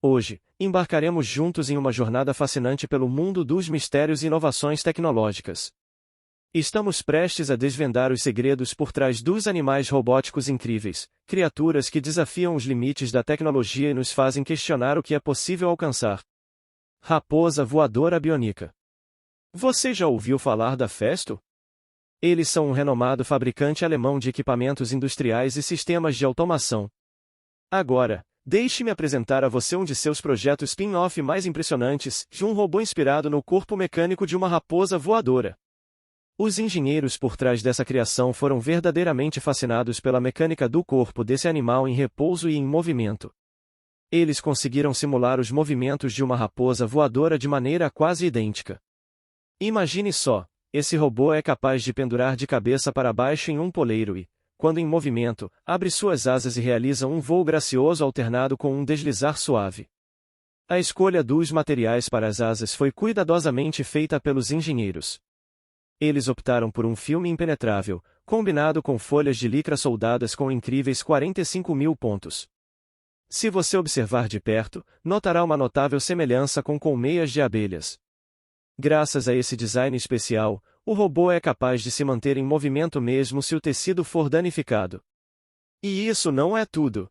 Hoje, embarcaremos juntos em uma jornada fascinante pelo mundo dos mistérios e inovações tecnológicas. Estamos prestes a desvendar os segredos por trás dos animais robóticos incríveis, criaturas que desafiam os limites da tecnologia e nos fazem questionar o que é possível alcançar. Raposa voadora biônica. Você já ouviu falar da Festo? Eles são um renomado fabricante alemão de equipamentos industriais e sistemas de automação. Agora, deixe-me apresentar a você um de seus projetos spin-off mais impressionantes, de um robô inspirado no corpo mecânico de uma raposa voadora. Os engenheiros por trás dessa criação foram verdadeiramente fascinados pela mecânica do corpo desse animal em repouso e em movimento. Eles conseguiram simular os movimentos de uma raposa voadora de maneira quase idêntica. Imagine só, esse robô é capaz de pendurar de cabeça para baixo em um poleiro e, quando em movimento, abre suas asas e realiza um voo gracioso alternado com um deslizar suave. A escolha dos materiais para as asas foi cuidadosamente feita pelos engenheiros. Eles optaram por um filme impenetrável, combinado com folhas de licra soldadas com incríveis 45.000 pontos. Se você observar de perto, notará uma notável semelhança com colmeias de abelhas. Graças a esse design especial, o robô é capaz de se manter em movimento mesmo se o tecido for danificado. E isso não é tudo.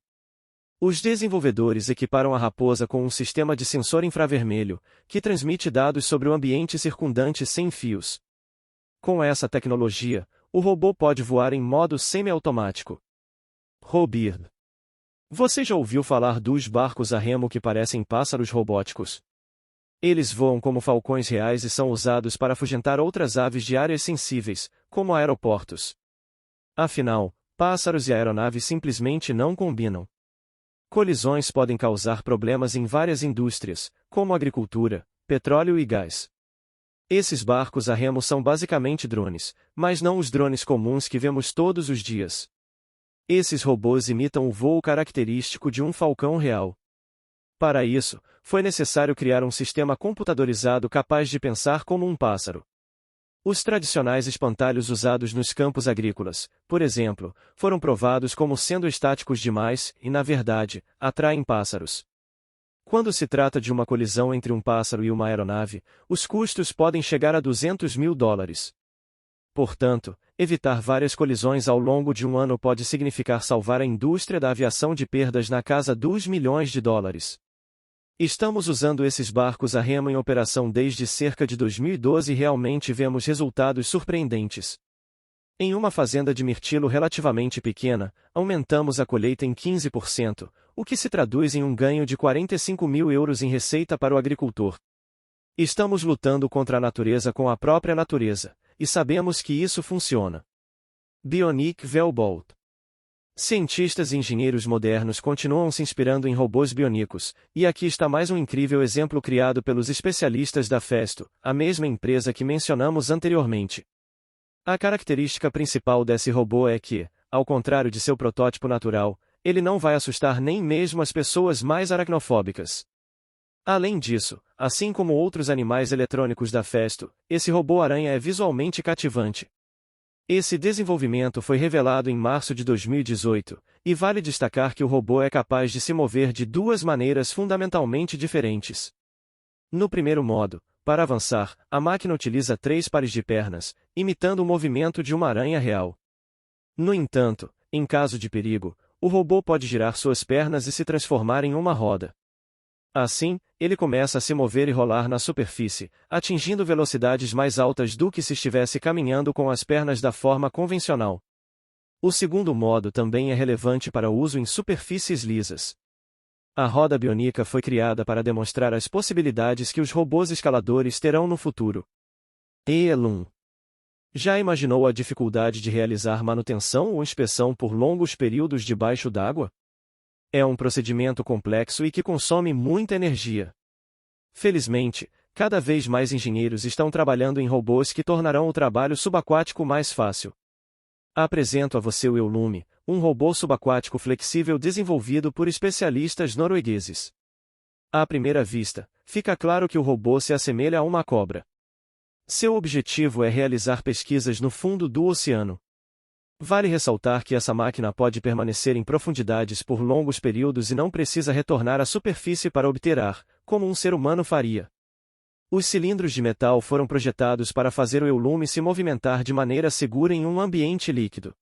Os desenvolvedores equiparam a raposa com um sistema de sensor infravermelho, que transmite dados sobre o ambiente circundante sem fios. Com essa tecnologia, o robô pode voar em modo semi-automático. Robird. Você já ouviu falar dos barcos a remo que parecem pássaros robóticos? Eles voam como falcões reais e são usados para afugentar outras aves de áreas sensíveis, como aeroportos. Afinal, pássaros e aeronaves simplesmente não combinam. Colisões podem causar problemas em várias indústrias, como agricultura, petróleo e gás. Esses barcos a remo são basicamente drones, mas não os drones comuns que vemos todos os dias. Esses robôs imitam o voo característico de um falcão real. Para isso, foi necessário criar um sistema computadorizado capaz de pensar como um pássaro. Os tradicionais espantalhos usados nos campos agrícolas, por exemplo, foram provados como sendo estáticos demais e, na verdade, atraem pássaros. Quando se trata de uma colisão entre um pássaro e uma aeronave, os custos podem chegar a $200.000. Portanto, evitar várias colisões ao longo de um ano pode significar salvar a indústria da aviação de perdas na casa dos milhões de dólares. Estamos usando esses barcos a remo em operação desde cerca de 2012 e realmente vemos resultados surpreendentes. Em uma fazenda de mirtilo relativamente pequena, aumentamos a colheita em 15%, o que se traduz em um ganho de 45.000 euros em receita para o agricultor. Estamos lutando contra a natureza com a própria natureza, e sabemos que isso funciona. Bionic Velbolt. Cientistas e engenheiros modernos continuam se inspirando em robôs bionicos, e aqui está mais um incrível exemplo criado pelos especialistas da Festo, a mesma empresa que mencionamos anteriormente. A característica principal desse robô é que, ao contrário de seu protótipo natural, ele não vai assustar nem mesmo as pessoas mais aracnofóbicas. Além disso, assim como outros animais eletrônicos da Festo, esse robô-aranha é visualmente cativante. Esse desenvolvimento foi revelado em março de 2018, e vale destacar que o robô é capaz de se mover de duas maneiras fundamentalmente diferentes. No primeiro modo, para avançar, a máquina utiliza 3 pares de pernas, imitando o movimento de uma aranha real. No entanto, em caso de perigo, o robô pode girar suas pernas e se transformar em uma roda. Assim, ele começa a se mover e rolar na superfície, atingindo velocidades mais altas do que se estivesse caminhando com as pernas da forma convencional. O segundo modo também é relevante para o uso em superfícies lisas. A roda bionica foi criada para demonstrar as possibilidades que os robôs escaladores terão no futuro. Elon. Já imaginou a dificuldade de realizar manutenção ou inspeção por longos períodos debaixo d'água? É um procedimento complexo e que consome muita energia. Felizmente, cada vez mais engenheiros estão trabalhando em robôs que tornarão o trabalho subaquático mais fácil. Apresento a você o Eulume, um robô subaquático flexível desenvolvido por especialistas noruegueses. À primeira vista, fica claro que o robô se assemelha a uma cobra. Seu objetivo é realizar pesquisas no fundo do oceano. Vale ressaltar que essa máquina pode permanecer em profundidades por longos períodos e não precisa retornar à superfície para obter ar, como um ser humano faria. Os cilindros de metal foram projetados para fazer o eulume se movimentar de maneira segura em um ambiente líquido.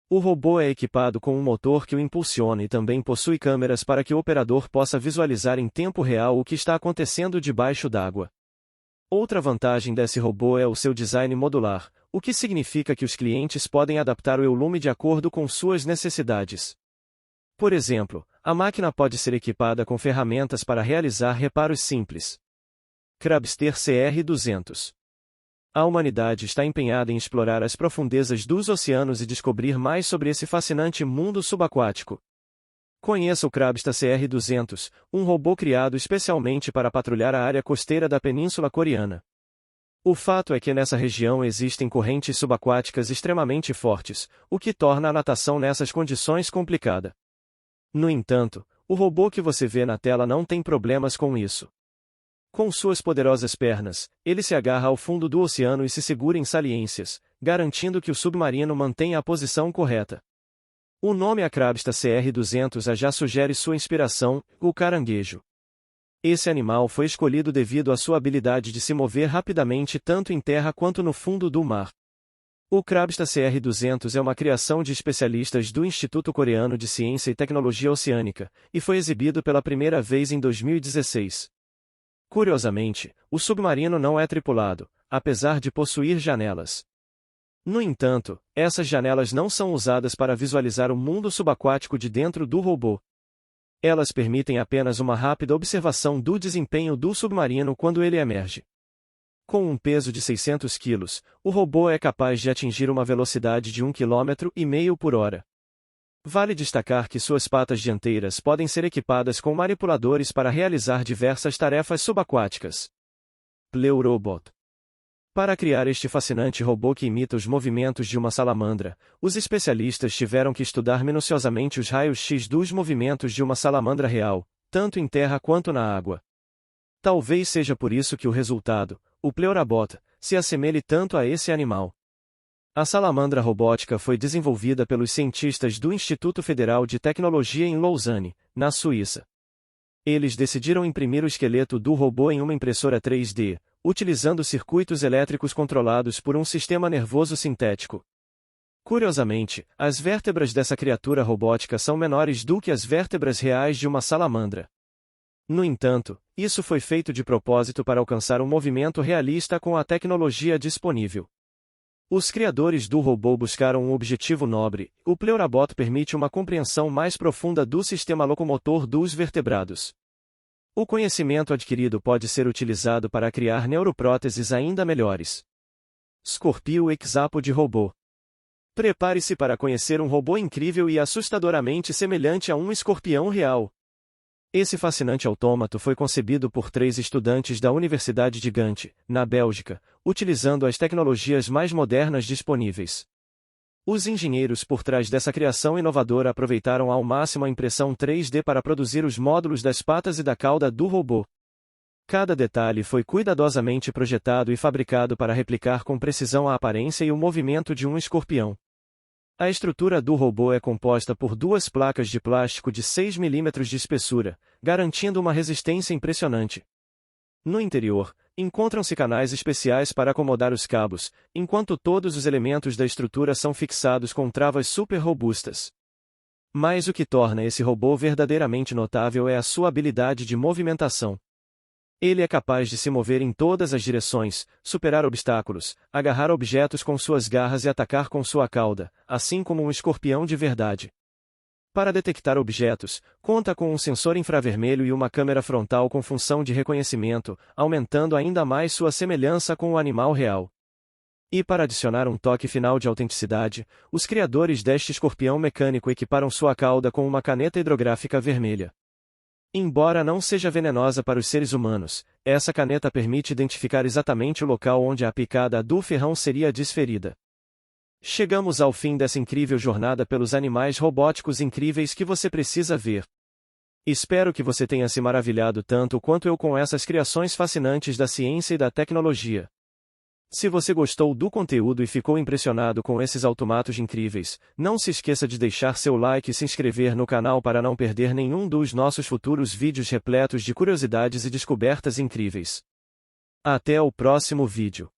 O robô é equipado com um motor que o impulsiona e também possui câmeras para que o operador possa visualizar em tempo real o que está acontecendo debaixo d'água. Outra vantagem desse robô é o seu design modular, o que significa que os clientes podem adaptar o eulume de acordo com suas necessidades. Por exemplo, a máquina pode ser equipada com ferramentas para realizar reparos simples. Crabster CR200. A humanidade está empenhada em explorar as profundezas dos oceanos e descobrir mais sobre esse fascinante mundo subaquático. Conheça o Crabster CR200, um robô criado especialmente para patrulhar a área costeira da Península Coreana. O fato é que nessa região existem correntes subaquáticas extremamente fortes, o que torna a natação nessas condições complicada. No entanto, o robô que você vê na tela não tem problemas com isso. Com suas poderosas pernas, ele se agarra ao fundo do oceano e se segura em saliências, garantindo que o submarino mantenha a posição correta. O nome a Crabster CR200 já sugere sua inspiração, o caranguejo. Esse animal foi escolhido devido à sua habilidade de se mover rapidamente tanto em terra quanto no fundo do mar. O Crabster CR200 é uma criação de especialistas do Instituto Coreano de Ciência e Tecnologia Oceânica, e foi exibido pela primeira vez em 2016. Curiosamente, o submarino não é tripulado, apesar de possuir janelas. No entanto, essas janelas não são usadas para visualizar o mundo subaquático de dentro do robô. Elas permitem apenas uma rápida observação do desempenho do submarino quando ele emerge. Com um peso de 600 kg, o robô é capaz de atingir uma velocidade de 1,5 km por hora. Vale destacar que suas patas dianteiras podem ser equipadas com manipuladores para realizar diversas tarefas subaquáticas. Pleurobot. Para criar este fascinante robô que imita os movimentos de uma salamandra, os especialistas tiveram que estudar minuciosamente os raios-x dos movimentos de uma salamandra real, tanto em terra quanto na água. Talvez seja por isso que o resultado, o Pleurobot, se assemelhe tanto a esse animal. A salamandra robótica foi desenvolvida pelos cientistas do Instituto Federal de Tecnologia em Lausanne, na Suíça. Eles decidiram imprimir o esqueleto do robô em uma impressora 3D, utilizando circuitos elétricos controlados por um sistema nervoso sintético. Curiosamente, as vértebras dessa criatura robótica são menores do que as vértebras reais de uma salamandra. No entanto, isso foi feito de propósito para alcançar um movimento realista com a tecnologia disponível. Os criadores do robô buscaram um objetivo nobre. O Pleurobot permite uma compreensão mais profunda do sistema locomotor dos vertebrados. O conhecimento adquirido pode ser utilizado para criar neuropróteses ainda melhores. Scorpio Hexapod robô. Prepare-se para conhecer um robô incrível e assustadoramente semelhante a um escorpião real. Esse fascinante autômato foi concebido por 3 estudantes da Universidade de Gante, na Bélgica, utilizando as tecnologias mais modernas disponíveis. Os engenheiros por trás dessa criação inovadora aproveitaram ao máximo a impressão 3D para produzir os módulos das patas e da cauda do robô. Cada detalhe foi cuidadosamente projetado e fabricado para replicar com precisão a aparência e o movimento de um escorpião. A estrutura do robô é composta por 2 placas de plástico de 6 mm de espessura, garantindo uma resistência impressionante. No interior, encontram-se canais especiais para acomodar os cabos, enquanto todos os elementos da estrutura são fixados com travas super robustas. Mas o que torna esse robô verdadeiramente notável é a sua habilidade de movimentação. Ele é capaz de se mover em todas as direções, superar obstáculos, agarrar objetos com suas garras e atacar com sua cauda, assim como um escorpião de verdade. Para detectar objetos, conta com um sensor infravermelho e uma câmera frontal com função de reconhecimento, aumentando ainda mais sua semelhança com o animal real. E para adicionar um toque final de autenticidade, os criadores deste escorpião mecânico equiparam sua cauda com uma caneta hidrográfica vermelha. Embora não seja venenosa para os seres humanos, essa caneta permite identificar exatamente o local onde a picada do ferrão seria desferida. Chegamos ao fim dessa incrível jornada pelos animais robóticos incríveis que você precisa ver. Espero que você tenha se maravilhado tanto quanto eu com essas criações fascinantes da ciência e da tecnologia. Se você gostou do conteúdo e ficou impressionado com esses automatos incríveis, não se esqueça de deixar seu like e se inscrever no canal para não perder nenhum dos nossos futuros vídeos repletos de curiosidades e descobertas incríveis. Até o próximo vídeo.